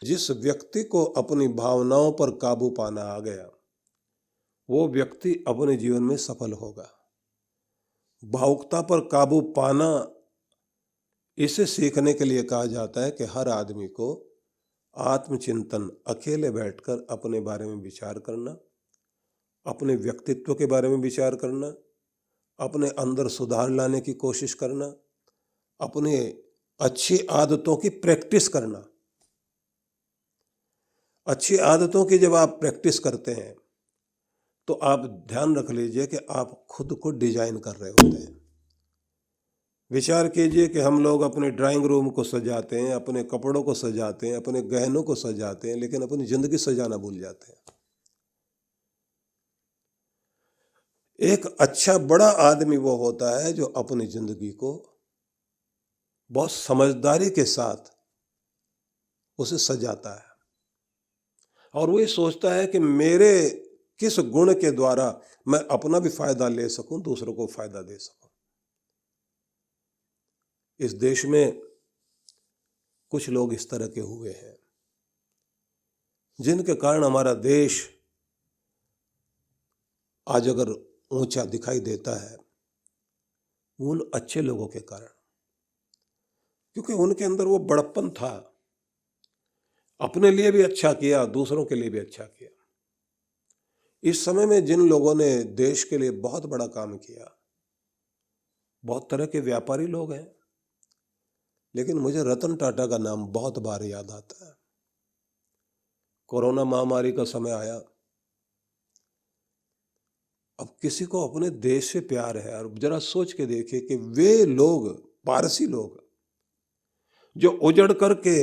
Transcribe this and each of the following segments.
जिस व्यक्ति को अपनी भावनाओं पर काबू पाना आ गया, वो व्यक्ति अपने जीवन में सफल होगा। भावुकता पर काबू पाना, इसे सीखने के लिए कहा जाता है कि हर आदमी को आत्मचिंतन, अकेले बैठकर अपने बारे में विचार करना, अपने व्यक्तित्व के बारे में विचार करना, अपने अंदर सुधार लाने की कोशिश करना, अपने अच्छी आदतों की प्रैक्टिस करना। अच्छी आदतों की जब आप प्रैक्टिस करते हैं तो आप ध्यान रख लीजिए कि आप खुद को डिजाइन कर रहे होते हैं। विचार कीजिए कि हम लोग अपने ड्राइंग रूम को सजाते हैं, अपने कपड़ों को सजाते हैं, अपने गहनों को सजाते हैं, लेकिन अपनी जिंदगी सजाना भूल जाते हैं। एक अच्छा बड़ा आदमी वो होता है जो अपनी जिंदगी को बहुत समझदारी के साथ उसे सजाता है और वो ये सोचता है कि मेरे किस गुण के द्वारा मैं अपना भी फायदा ले सकूं, दूसरों को फायदा दे सकूं। इस देश में कुछ लोग इस तरह के हुए हैं जिनके कारण हमारा देश आज अगर ऊंचा दिखाई देता है, उन अच्छे लोगों के कारण, क्योंकि उनके अंदर वो बड़प्पन था। अपने लिए भी अच्छा किया, दूसरों के लिए भी अच्छा किया। इस समय में जिन लोगों ने देश के लिए बहुत बड़ा काम किया, बहुत तरह के व्यापारी लोग हैं, लेकिन मुझे रतन टाटा का नाम बहुत बार याद आता है। कोरोना महामारी का समय आया, अब किसी को अपने देश से प्यार है, और जरा सोच के देखिए कि वे लोग, पारसी लोग, जो उजड़ करके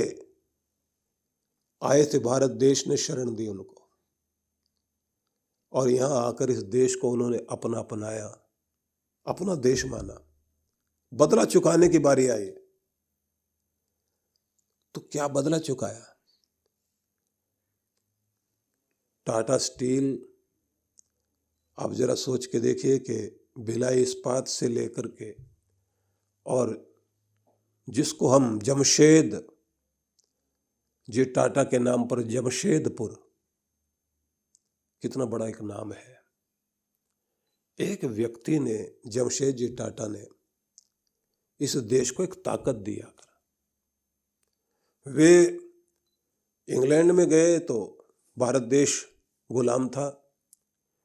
आए थे भारत देश ने शरण दी उनको, और यहां आकर इस देश को उन्होंने अपना अपनाया, अपना देश माना, बदला चुकाने की बारी आई। तो क्या बदला चुकाया? टाटा स्टील, आप जरा सोच के देखिए कि भिलाई इस्पात से लेकर के, और जिसको हम जमशेद जी टाटा के नाम पर जमशेदपुर, कितना बड़ा एक नाम है। एक व्यक्ति ने, जमशेद जी टाटा ने, इस देश को एक ताकत दी आकर। वे इंग्लैंड में गए तो भारत देश गुलाम था।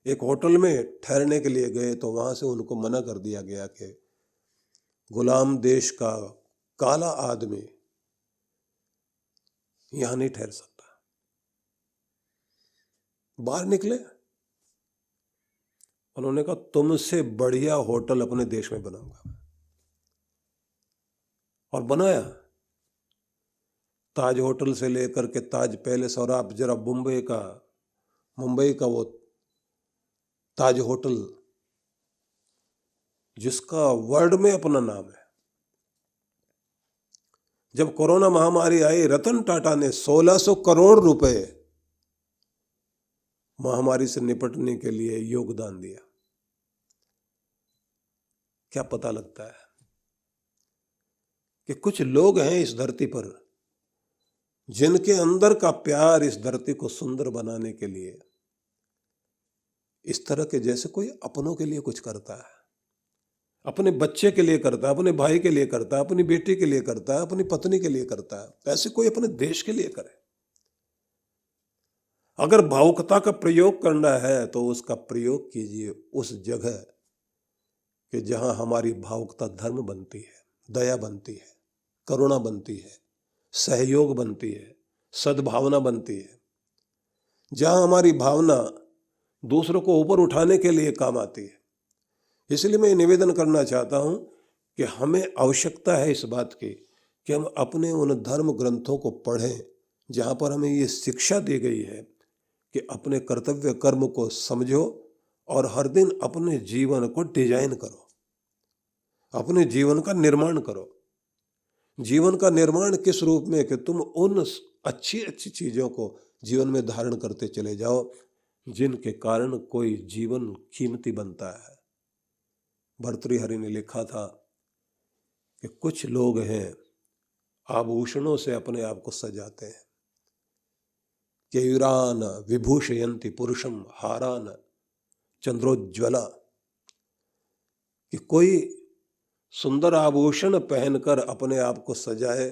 एक होटल में ठहरने के लिए गए तो वहां से उनको मना कर दिया गया कि गुलाम देश का काला आदमी यहां नहीं ठहर सकता। बाहर निकले, उन्होंने कहा तुमसे बढ़िया होटल अपने देश में बनाऊंगा, और बनाया। ताज होटल से लेकर के ताज पैलेस, और आप जरा मुंबई का वो ताज होटल, जिसका वर्ल्ड में अपना नाम है। जब कोरोना महामारी आई, रतन टाटा ने 1600 करोड़ रुपए महामारी से निपटने के लिए योगदान दिया। क्या पता लगता है कि कुछ लोग हैं इस धरती पर जिनके अंदर का प्यार इस धरती को सुंदर बनाने के लिए इस तरह के, जैसे कोई अपनों के लिए कुछ करता है, अपने बच्चे के लिए करता है, अपने भाई के लिए करता है, अपनी बेटी के लिए करता है, अपनी पत्नी के लिए करता है, ऐसे कोई अपने देश के लिए करे। अगर भावुकता का प्रयोग करना है तो उसका प्रयोग कीजिए उस जगह कि जहां हमारी भावुकता धर्म बनती है, दया बनती है, करुणा बनती है, सहयोग बनती है, सद्भावना बनती है, जहां हमारी भावना दूसरों को ऊपर उठाने के लिए काम आती है। इसलिए मैं निवेदन करना चाहता हूं कि हमें आवश्यकता है इस बात की कि हम अपने उन धर्म ग्रंथों को पढ़ें जहां पर हमें ये शिक्षा दी गई है कि अपने कर्तव्य कर्म को समझो और हर दिन अपने जीवन को डिजाइन करो, अपने जीवन का निर्माण करो। जीवन का निर्माण किस रूप में? कि तुम उन अच्छी अच्छी चीजों को जीवन में धारण करते चले जाओ जिनके कारण कोई जीवन कीमती बनता है। भर्तृहरि ने लिखा था कि कुछ लोग हैं आभूषणों से अपने आप को सजाते हैं, केयुरान विभूषयन्ति पुरुषम हारान चंद्रोज्ज्वला, कि कोई सुंदर आभूषण पहनकर अपने आप को सजाए,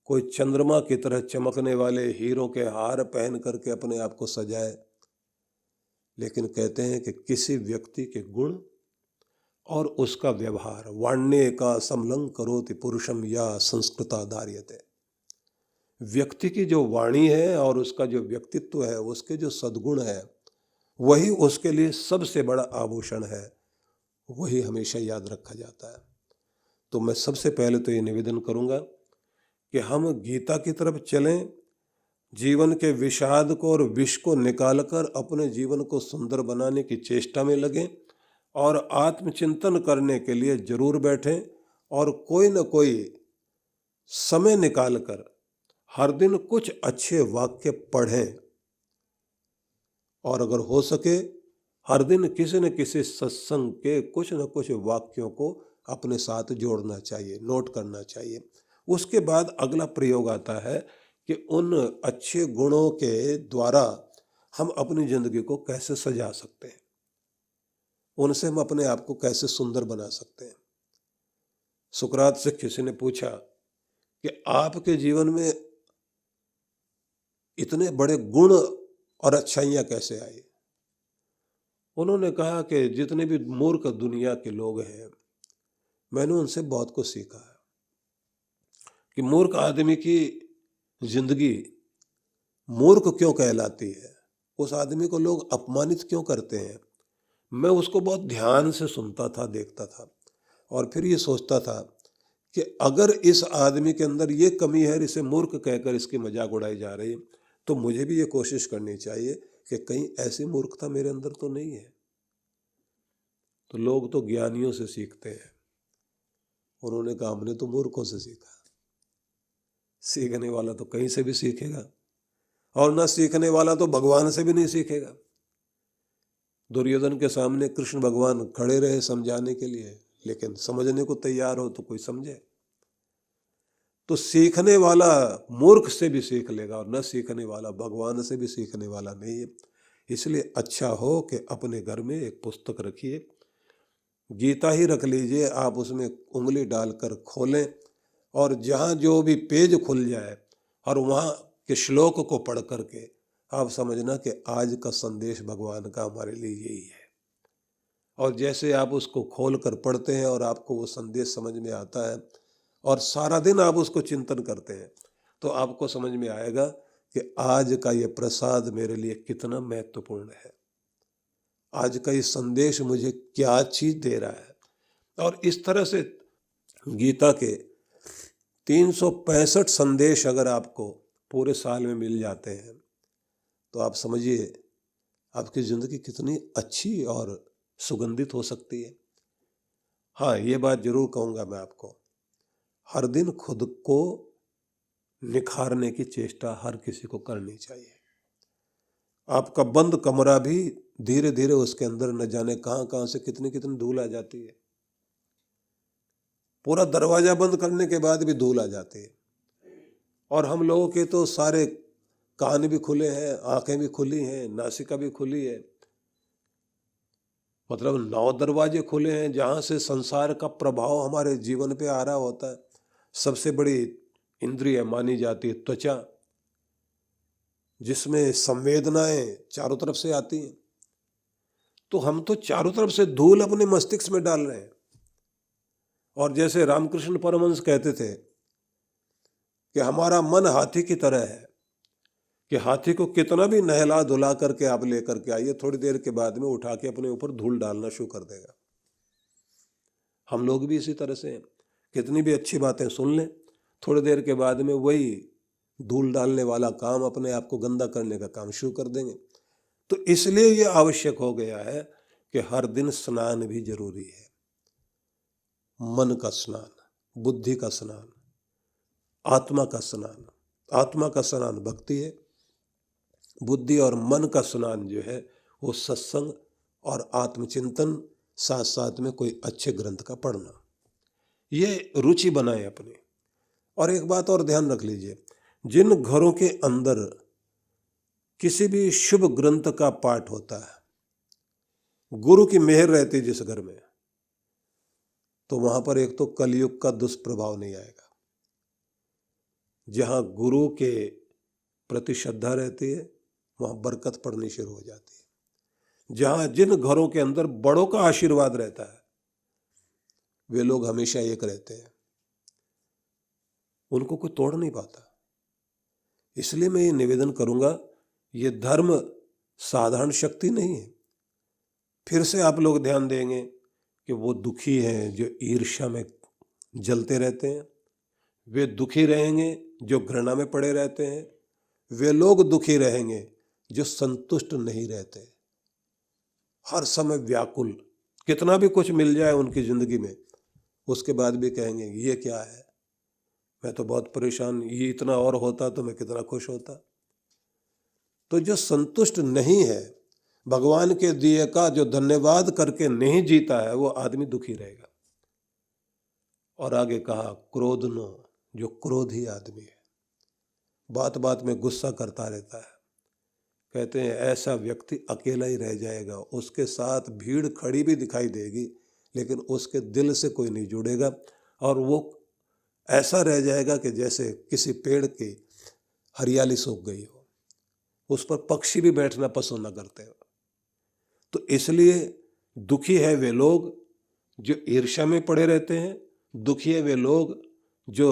कोई चंद्रमा की तरह चमकने वाले हीरों के हार पहन करके अपने आप को सजाए, लेकिन कहते हैं कि किसी व्यक्ति के गुण और उसका व्यवहार, वाण्ये का समलं करोति पुरुषम या संस्कृता धार्यते, व्यक्ति की जो वाणी है और उसका जो व्यक्तित्व है, उसके जो सद्गुण है, वही उसके लिए सबसे बड़ा आभूषण है, वही हमेशा याद रखा जाता है। तो मैं सबसे पहले तो ये निवेदन करूंगा कि हम गीता की तरफ चलें, जीवन के विषाद को और विष को निकालकर अपने जीवन को सुंदर बनाने की चेष्टा में लगें और आत्मचिंतन करने के लिए जरूर बैठें और कोई न कोई समय निकालकर हर दिन कुछ अच्छे वाक्य पढ़ें और अगर हो सके हर दिन किसी न किसी सत्संग के कुछ न कुछ वाक्यों को अपने साथ जोड़ना चाहिए, नोट करना चाहिए। उसके बाद अगला प्रयोग आता है कि उन अच्छे गुणों के द्वारा हम अपनी जिंदगी को कैसे सजा सकते हैं, उनसे हम अपने आप को कैसे सुंदर बना सकते हैं। सुकरात से किसी ने पूछा कि आपके जीवन में इतने बड़े गुण और अच्छाइयाँ कैसे आई? उन्होंने कहा कि जितने भी मूर्ख दुनिया के लोग हैं, मैंने उनसे बहुत कुछ सीखा है कि मूर्ख आदमी की जिंदगी मूर्ख क्यों कहलाती है, उस आदमी को लोग अपमानित क्यों करते हैं। मैं उसको बहुत ध्यान से सुनता था, देखता था और फिर ये सोचता था कि अगर इस आदमी के अंदर ये कमी है, इसे मूर्ख कहकर इसकी मजाक उड़ाई जा रही है, तो मुझे भी ये कोशिश करनी चाहिए कि कहीं ऐसी मूर्खता मेरे अंदर तो नहीं है। तो लोग तो ज्ञानियों से सीखते हैं, उन्होंने कहा हमने तो मूर्खों से सीखा। सीखने वाला तो कहीं से भी सीखेगा और ना सीखने वाला तो भगवान से भी नहीं सीखेगा। दुर्योधन के सामने कृष्ण भगवान खड़े रहे समझाने के लिए, लेकिन समझने को तैयार हो तो कोई समझे। तो सीखने वाला मूर्ख से भी सीख लेगा और न सीखने वाला भगवान से भी सीखने वाला नहीं है। इसलिए अच्छा हो कि अपने घर में एक पुस्तक रखिए, गीता ही रख लीजिए, आप उसमें उंगली डालकर खोलें और जहाँ जो भी पेज खुल जाए और वहाँ के श्लोक को पढ़ करके आप समझना कि आज का संदेश भगवान का हमारे लिए यही है। और जैसे आप उसको खोल कर पढ़ते हैं और आपको वो संदेश समझ में आता है और सारा दिन आप उसको चिंतन करते हैं, तो आपको समझ में आएगा कि आज का ये प्रसाद मेरे लिए कितना महत्वपूर्ण है, आज का ये संदेश मुझे क्या चीज दे रहा है। और इस तरह से गीता के 365 संदेश अगर आपको पूरे साल में मिल जाते हैं तो आप समझिए आपकी जिंदगी कितनी अच्छी और सुगंधित हो सकती है। हाँ, ये बात जरूर कहूँगा मैं आपको, हर दिन खुद को निखारने की चेष्टा हर किसी को करनी चाहिए। आपका बंद कमरा भी धीरे धीरे उसके अंदर न जाने कहाँ कहाँ से कितनी कितनी धूल आ जाती है। पूरा दरवाजा बंद करने के बाद भी धूल आ जाती है। और हम लोगों के तो सारे कान भी खुले हैं, आंखें भी खुली हैं, नासिका भी खुली है, मतलब 9 दरवाजे खुले हैं जहाँ से संसार का प्रभाव हमारे जीवन पे आ रहा होता है। सबसे बड़ी इंद्रिय मानी जाती है त्वचा, जिसमें संवेदनाएं चारों तरफ से आती हैं। तो हम तो चारों तरफ से धूल अपने मस्तिष्क में डाल रहे हैं। और जैसे रामकृष्ण परमहंस कहते थे कि हमारा मन हाथी की तरह है कि हाथी को कितना भी नहला धुला करके आप लेकर के आइए, थोड़ी देर के बाद में उठा के अपने ऊपर धूल डालना शुरू कर देगा। हम लोग भी इसी तरह से हैं, कितनी भी अच्छी बातें सुन लें, थोड़ी देर के बाद में वही धूल डालने वाला काम, अपने आप को गंदा करने का काम शुरू कर देंगे। तो इसलिए ये आवश्यक हो गया है कि हर दिन स्नान भी जरूरी है। मन का स्नान, बुद्धि का स्नान, आत्मा का स्नान। आत्मा का स्नान भक्ति है, बुद्धि और मन का स्नान जो है वो सत्संग और आत्मचिंतन, साथ साथ में कोई अच्छे ग्रंथ का पढ़ना। ये रुचि बनाए अपनी। और एक बात और ध्यान रख लीजिए, जिन घरों के अंदर किसी भी शुभ ग्रंथ का पाठ होता है, गुरु की मेहर रहती है जिस घर में, तो वहां पर एक तो कलयुग का दुष्प्रभाव नहीं आएगा। जहां गुरु के प्रति श्रद्धा रहती है वहां बरकत पड़नी शुरू हो जाती है। जहां जिन घरों के अंदर बड़ों का आशीर्वाद रहता है वे लोग हमेशा एक रहते हैं, उनको कोई तोड़ नहीं पाता। इसलिए मैं ये निवेदन करूंगा, ये धर्म साधारण शक्ति नहीं है। फिर से आप लोग ध्यान देंगे कि वो दुखी हैं जो ईर्ष्या में जलते रहते हैं, वे दुखी रहेंगे जो घृणा में पड़े रहते हैं, वे लोग दुखी रहेंगे जो संतुष्ट नहीं रहते, हर समय व्याकुल, कितना भी कुछ मिल जाए उनकी जिंदगी में उसके बाद भी कहेंगे ये क्या है, मैं तो बहुत परेशान, ये इतना और होता तो मैं कितना खुश होता। तो जो संतुष्ट नहीं है, भगवान के दिए का जो धन्यवाद करके नहीं जीता है, वो आदमी दुखी रहेगा। और आगे कहा क्रोध नो, जो क्रोधी आदमी है, बात बात में गुस्सा करता रहता है, कहते हैं ऐसा व्यक्ति अकेला ही रह जाएगा, उसके साथ भीड़ खड़ी भी दिखाई देगी लेकिन उसके दिल से कोई नहीं जुड़ेगा, और वो ऐसा रह जाएगा कि जैसे किसी पेड़ की हरियाली सूख गई हो, उस पर पक्षी भी बैठना पसंद न करते हो। तो इसलिए दुखी है वे लोग जो ईर्ष्या में पड़े रहते हैं, दुखी है वे लोग जो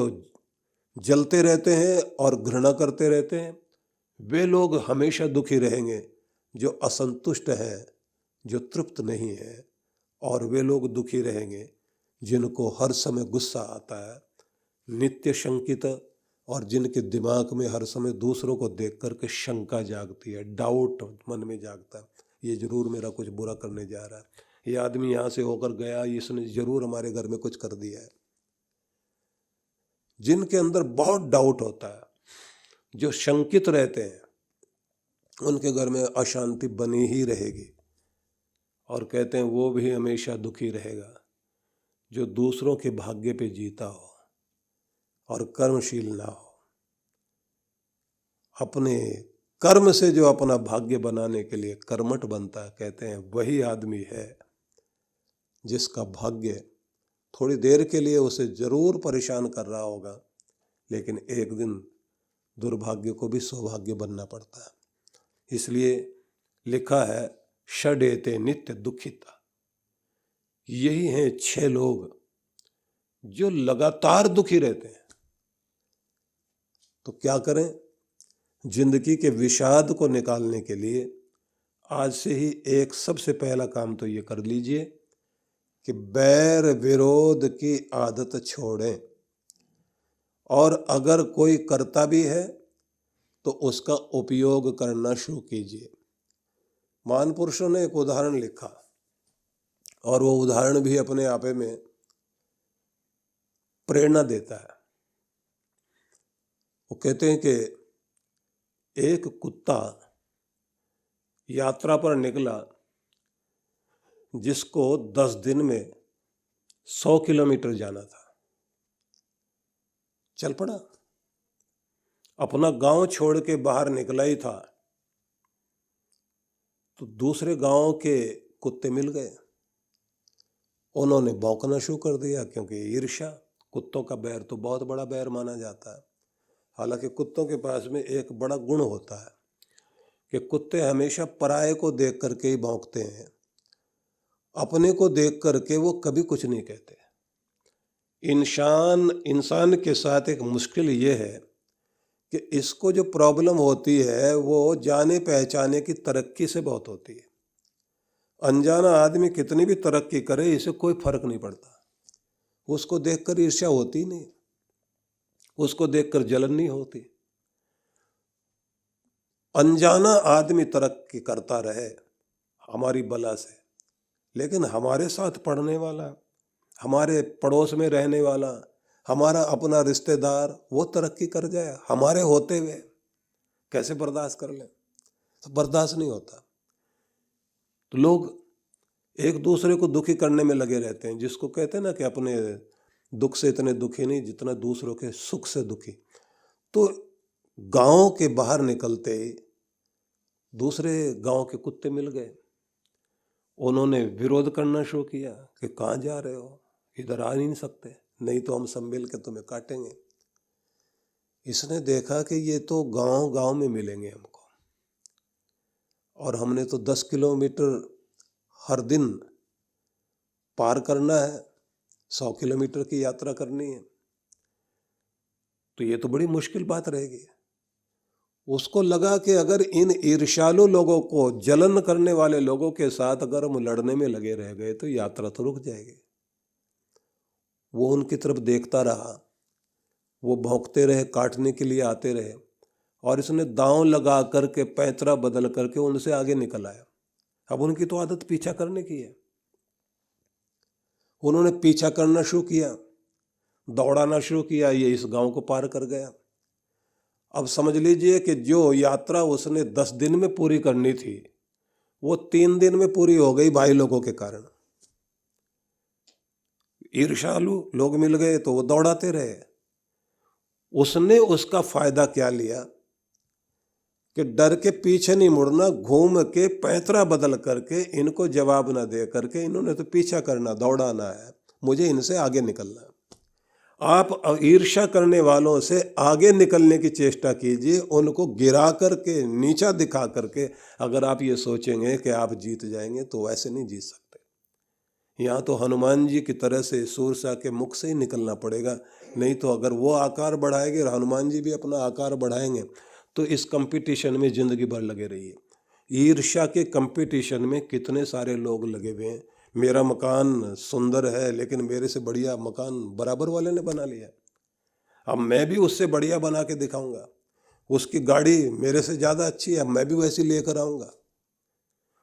जलते रहते हैं और घृणा करते रहते हैं, वे लोग हमेशा दुखी रहेंगे जो असंतुष्ट हैं, जो तृप्त नहीं है, और वे लोग दुखी रहेंगे जिनको हर समय गुस्सा आता है, नित्य शंकित, और जिनके दिमाग में हर समय दूसरों को देख करके शंका जागती है, डाउट मन में जागता है, ये जरूर मेरा कुछ बुरा करने जा रहा है, ये आदमी यहाँ से होकर गया, इसने जरूर हमारे घर में कुछ कर दिया है। जिनके अंदर बहुत डाउट होता है, जो शंकित रहते हैं, उनके घर में अशांति बनी ही रहेगी। और कहते हैं वो भी हमेशा दुखी रहेगा जो दूसरों के भाग्य पे जीता हो और कर्मशील ना हो। अपने कर्म से जो अपना भाग्य बनाने के लिए कर्मठ बनता है, कहते हैं वही आदमी है जिसका भाग्य थोड़ी देर के लिए उसे जरूर परेशान कर रहा होगा, लेकिन एक दिन दुर्भाग्य को भी सौभाग्य बनना पड़ता है। इसलिए लिखा है षडेते नित्य दुखिता, यही हैं 6 लोग जो लगातार दुखी रहते हैं। तो क्या करें? जिंदगी के विषाद को निकालने के लिए आज से ही एक सबसे पहला काम तो ये कर लीजिए कि बैर विरोध की आदत छोड़ें, और अगर कोई करता भी है तो उसका उपयोग करना शुरू कीजिए। महान पुरुषों ने एक उदाहरण लिखा, और वो उदाहरण भी अपने आप में प्रेरणा देता है। वो कहते हैं कि एक कुत्ता यात्रा पर निकला जिसको 10 दिन में 100 किलोमीटर जाना था, चल पड़ा, अपना गांव छोड़ के बाहर निकला ही था तो दूसरे गांव के कुत्ते मिल गए, उन्होंने भौंकना शुरू कर दिया, क्योंकि ईर्ष्या, कुत्तों का बैर तो बहुत बड़ा बैर माना जाता है। हालांकि कुत्तों के पास में एक बड़ा गुण होता है कि कुत्ते हमेशा पराये को देख करके ही भौंकते हैं, अपने को देख करके वो कभी कुछ नहीं कहते। इंसान के साथ एक मुश्किल ये है कि इसको जो प्रॉब्लम होती है वो जाने पहचाने की तरक्की से बहुत होती है। अनजाना आदमी कितनी भी तरक्की करे, इसे कोई फर्क नहीं पड़ता, उसको देखकर ईर्ष्या होती नहीं, उसको देखकर जलन नहीं होती। अनजाना आदमी तरक्की करता रहे हमारी बला से, लेकिन हमारे साथ पढ़ने वाला, हमारे पड़ोस में रहने वाला, हमारा अपना रिश्तेदार वो तरक्की कर जाए हमारे होते हुए, कैसे बर्दाश्त कर ले? तो बर्दाश्त नहीं होता। तो लोग एक दूसरे को दुखी करने में लगे रहते हैं, जिसको कहते हैं ना कि अपने दुख से इतने दुखी नहीं जितना दूसरों के सुख से दुखी। तो गांव के बाहर निकलते ही दूसरे गांव के कुत्ते मिल गए, उन्होंने विरोध करना शुरू किया कि कहाँ जा रहे हो, इधर आ नहीं सकते, नहीं तो हम सब मिल के तुम्हें काटेंगे। इसने देखा कि ये तो गांव गांव में मिलेंगे हमको, और हमने तो 10 किलोमीटर हर दिन पार करना है, 100 किलोमीटर की यात्रा करनी है, तो ये तो बड़ी मुश्किल बात रहेगी। उसको लगा कि अगर इन ईर्ष्यालु लोगों को, जलन करने वाले लोगों के साथ अगर हम लड़ने में लगे रह गए तो यात्रा तो रुक जाएगी। वो उनकी तरफ देखता रहा, वो भौंकते रहे, काटने के लिए आते रहे, और इसने दांव लगा करके, पैंतरा बदल करके उनसे आगे निकल आया। अब उनकी तो आदत पीछा करने की है। उन्होंने पीछा करना शुरू किया, दौड़ाना शुरू किया, ये इस गांव को पार कर गया। अब समझ लीजिए कि जो यात्रा उसने 10 दिन में पूरी करनी थी, वो 3 दिन में पूरी हो गई भाई लोगों के कारण। ईर्ष्यालु लोग मिल गए तो वो दौड़ाते रहे। उसने उसका फायदा क्या लिया कि डर के पीछे नहीं मुड़ना, घूम के पैंतरा बदल करके इनको जवाब ना दे करके इन्होंने तो पीछा करना, दौड़ाना है, मुझे इनसे आगे निकलना है। आप ईर्ष्या करने वालों से आगे निकलने की चेष्टा कीजिए, उनको गिरा करके, नीचा दिखा करके। अगर आप ये सोचेंगे कि आप जीत जाएंगे तो वैसे नहीं जीत सकते। यहाँ तो हनुमान जी की तरह से सूरसा के मुख से ही निकलना पड़ेगा, नहीं तो अगर वो आकार बढ़ाएंगे और हनुमान जी भी अपना आकार बढ़ाएंगे तो इस कंपटीशन में ज़िंदगी भर लगे रहिए। ईर्ष्या के कंपटीशन में कितने सारे लोग लगे हुए हैं। मेरा मकान सुंदर है लेकिन मेरे से बढ़िया मकान बराबर वाले ने बना लिया, अब मैं भी उससे बढ़िया बना के दिखाऊंगा। उसकी गाड़ी मेरे से ज़्यादा अच्छी है, मैं भी वैसी लेकर आऊँगा।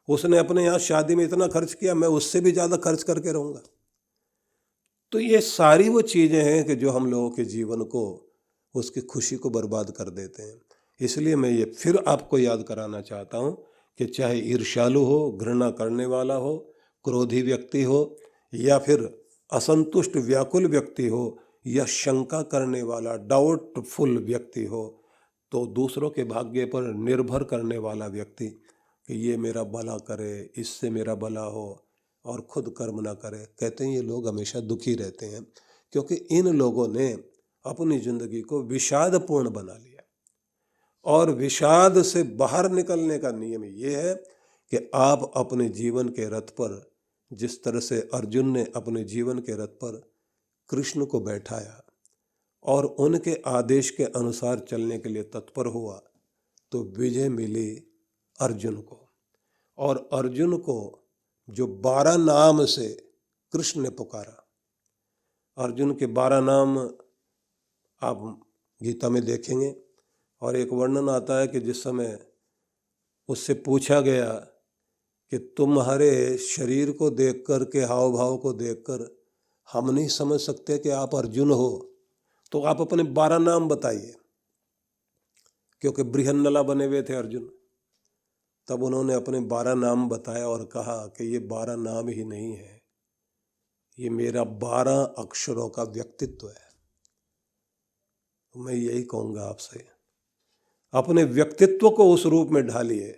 उसने अपने यहाँ शादी में इतना खर्च किया, मैं उससे भी ज़्यादा खर्च करके रहूँगा। तो ये सारी वो चीज़ें हैं कि जो हम लोगों के जीवन को, उसकी खुशी को बर्बाद कर देते हैं। इसलिए मैं ये फिर आपको याद कराना चाहता हूँ कि चाहे ईर्ष्यालु हो, घृणा करने वाला हो, क्रोधी व्यक्ति हो, या फिर असंतुष्ट व्याकुल व्यक्ति हो, या शंका करने वाला डाउटफुल व्यक्ति हो, तो दूसरों के भाग्य पर निर्भर करने वाला व्यक्ति कि ये मेरा भला करे, इससे मेरा भला हो, और खुद कर्म ना करे, कहते हैं ये लोग हमेशा दुखी रहते हैं, क्योंकि इन लोगों ने अपनी जिंदगी को विषादपूर्ण बना लिया। और विषाद से बाहर निकलने का नियम ये है कि आप अपने जीवन के रथ पर, जिस तरह से अर्जुन ने अपने जीवन के रथ पर कृष्ण को बैठाया और उनके आदेश के अनुसार चलने के लिए तत्पर हुआ, तो विजय मिली अर्जुन को। और अर्जुन को जो 12 नाम से कृष्ण ने पुकारा, अर्जुन के 12 नाम आप गीता में देखेंगे, और एक वर्णन आता है कि जिस समय उससे पूछा गया कि तुम्हारे शरीर को देखकर के, हाव भाव को देखकर हम नहीं समझ सकते कि आप अर्जुन हो, तो आप अपने 12 नाम बताइए, क्योंकि बृहन्नला बने हुए थे अर्जुन। तब उन्होंने अपने 12 नाम बताया और कहा कि ये 12 नाम ही नहीं है, ये मेरा 12 अक्षरों का व्यक्तित्व है। मैं यही कहूँगा आपसे, अपने व्यक्तित्व को उस रूप में ढालिए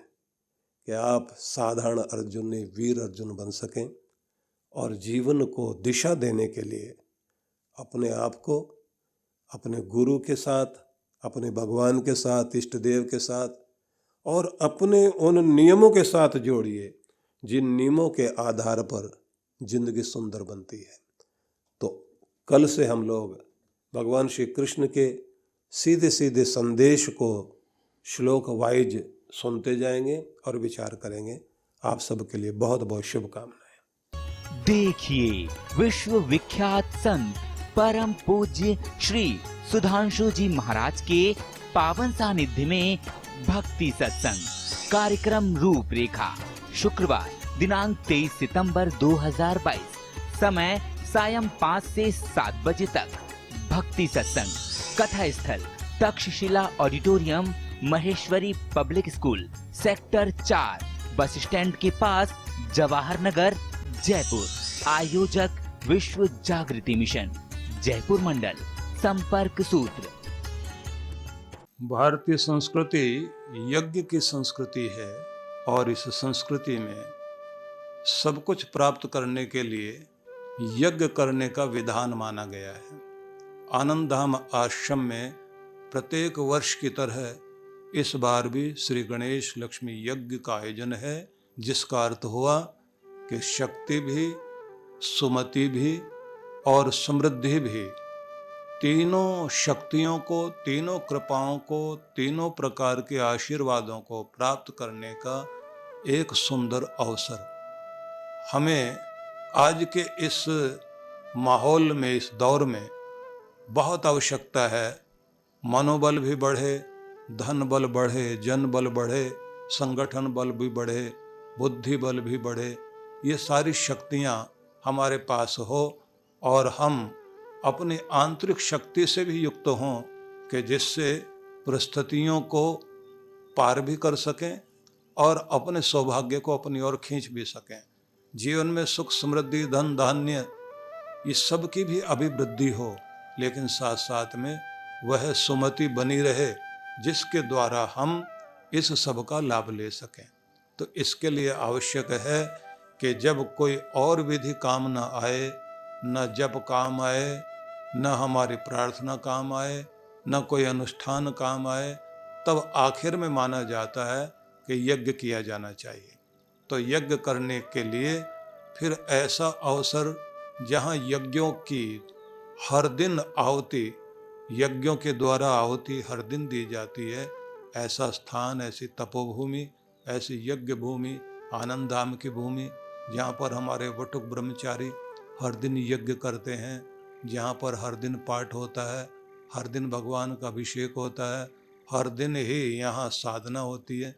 कि आप साधारण अर्जुन ने वीर अर्जुन बन सकें, और जीवन को दिशा देने के लिए अपने आप को अपने गुरु के साथ, अपने भगवान के साथ, इष्ट देव के साथ, और अपने उन नियमों के साथ जोड़िए जिन नियमों के आधार पर जिंदगी सुंदर बनती है। तो कल से हम लोग भगवान श्री कृष्ण के सीधे सीधे संदेश को श्लोक वाइज सुनते जाएंगे और विचार करेंगे। आप सबके लिए बहुत बहुत शुभकामनाएं। देखिए विश्व विख्यात संत परम पूज्य श्री सुधांशु जी महाराज के पावन सानिध्य में भक्ति सत्संग कार्यक्रम रूपरेखा, शुक्रवार दिनांक 23 सितंबर 2022, समय सायं 5 से 7 बजे तक। भक्ति सत्संग कथा स्थल Takshashila auditorium, Maheshwari public school, sector 4, bus stand के पास, जवाहर नगर, जयपुर। आयोजक विश्व जागृति मिशन, जयपुर मंडल। संपर्क सूत्र भारतीय संस्कृति यज्ञ की संस्कृति है और इस संस्कृति में सब कुछ प्राप्त करने के लिए यज्ञ करने का विधान माना गया है। आनंद धाम आश्रम में प्रत्येक वर्ष की तरह इस बार भी श्री गणेश लक्ष्मी यज्ञ का आयोजन है, जिसका अर्थ हुआ कि शक्ति भी, सुमति भी और समृद्धि भी, तीनों शक्तियों को, तीनों कृपाओं को, तीनों प्रकार के आशीर्वादों को प्राप्त करने का एक सुंदर अवसर हमें आज के इस माहौल में, इस दौर में बहुत आवश्यकता है। मनोबल भी बढ़े, धन बल बढ़े, जन बल बढ़े, संगठन बल भी बढ़े, बुद्धि बल भी बढ़े, ये सारी शक्तियाँ हमारे पास हो और हम अपनी आंतरिक शक्ति से भी युक्त हों कि जिससे परिस्थितियों को पार भी कर सकें और अपने सौभाग्य को अपनी ओर खींच भी सकें। जीवन में सुख, समृद्धि, धन, धान्य, इस सब की भी अभिवृद्धि हो, लेकिन साथ साथ में वह सुमति बनी रहे जिसके द्वारा हम इस सब का लाभ ले सकें। तो इसके लिए आवश्यक है कि जब कोई और विधि काम न आए, न जप काम आए, न हमारी प्रार्थना काम आए, न कोई अनुष्ठान काम आए, तब आखिर में माना जाता है कि यज्ञ किया जाना चाहिए। तो यज्ञ करने के लिए फिर ऐसा अवसर जहाँ यज्ञों की हर दिन आहुति, यज्ञों के द्वारा आहुति हर दिन दी जाती है, ऐसा स्थान, ऐसी तपोभूमि, ऐसी यज्ञ भूमि, आनंद धाम की भूमि, जहाँ पर हमारे वटुक ब्रह्मचारी हर दिन यज्ञ करते हैं, जहाँ पर हर दिन पाठ होता है, हर दिन भगवान का अभिषेक होता है, हर दिन ही यहाँ साधना होती है।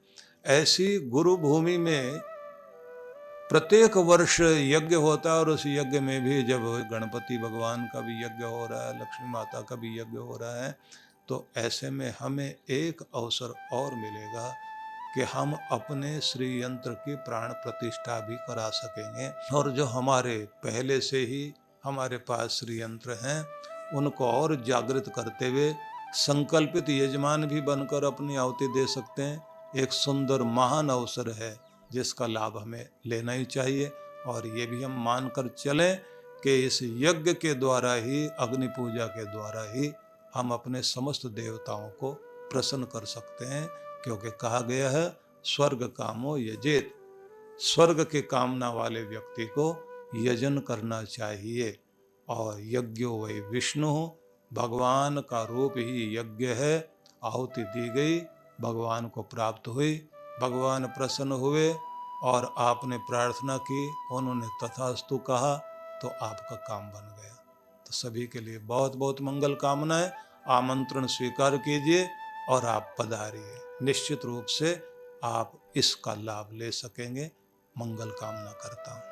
ऐसी गुरु भूमि में प्रत्येक वर्ष यज्ञ होता है और उस यज्ञ में भी जब गणपति भगवान का भी यज्ञ हो रहा है, लक्ष्मी माता का भी यज्ञ हो रहा है, तो ऐसे में हमें एक अवसर और मिलेगा कि हम अपने श्री यंत्र की प्राण प्रतिष्ठा भी करा सकेंगे और जो हमारे पहले से ही हमारे पास श्री यंत्र हैं उनको और जागृत करते हुए संकल्पित यजमान भी बनकर अपनी आहुति दे सकते हैं। एक सुंदर महान अवसर है जिसका लाभ हमें लेना ही चाहिए और ये भी हम मानकर चलें कि इस यज्ञ के द्वारा ही, अग्नि पूजा के द्वारा ही हम अपने समस्त देवताओं को प्रसन्न कर सकते हैं, क्योंकि कहा गया है स्वर्ग कामो यजेत, स्वर्ग के कामना वाले व्यक्ति को यजन करना चाहिए। और यज्ञो वै विष्णु, भगवान का रूप ही यज्ञ है। आहुति दी गई, भगवान को प्राप्त हुई, भगवान प्रसन्न हुए और आपने प्रार्थना की, उन्होंने तथास्तु कहा, तो आपका काम बन गया। तो सभी के लिए बहुत बहुत मंगल कामनाएं। आमंत्रण स्वीकार कीजिए और आप पधारिए। निश्चित रूप से आप इसका लाभ ले सकेंगे। मंगल कामना करता हूँ।